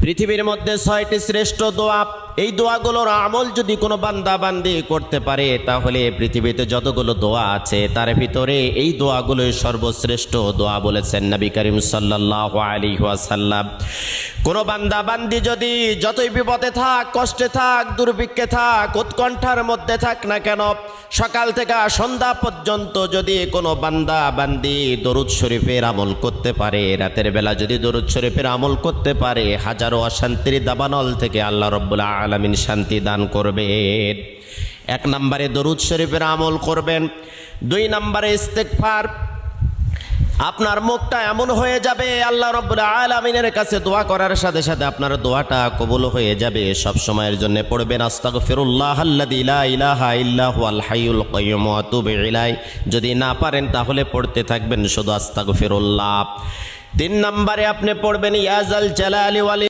পৃথিবীর মধ্যে 6টি শ্রেষ্ঠ দোয়া, এই দোয়াগুলোর আমল যদি কোনো বান্দা বান্দি করতে পারে তাহলে পৃথিবীতে যতগুলো দোয়া আছে তার ভিতরে এই দোয়াগুলোই সর্বশ্রেষ্ঠ দোয়া বলেছেন নবী করিম সাল্লাল্লাহু আলাইহি ওয়াসাল্লাম। কোনো বান্দা বান্দি যদি যতই বিপদে থাক, কষ্টে থাক, দুর্ভিক্ষে থাক, উৎকণ্ঠার মধ্যে থাক না কেন, সকাল থেকে সন্ধ্যা পর্যন্ত যদি কোনো বান্দা বান্দি দরুদ শরীফের আমল করতে পারে, রাতের বেলা যদি দরুদ শরীফের আমল করতে পারে, হাজারো অশান্তির দাবানল থেকে আল্লাহ রাব্বুল আলামিন শান্তি দান করবেন। 1 নম্বরে দরুদ শরীফের আমল করবেন। 2 নম্বরে ইস্তেগফার। আপনার মুখটা এমন হয়ে যাবে আল্লাহ রাব্বুল আলামিনের কাছে দোয়া করার সাথে সাথে আপনার দোয়াটা কবুল হয়ে যাবে। সব সময়ের জন্য পড়বেন আস্তাগফিরুল্লাহাল্লাযী লা ইলাহা ইল্লা হুয়াল হাইয়ুল কাইয়্যুম ওয়া আতুবু ইলাইহি। যদি না পারেন তাহলে পড়তে থাকবেন শুধু আস্তাগফিরুল্লাহ। 3 নম্বরে আপনি পড়বেন ইয়া যাল জালালি ওয়াল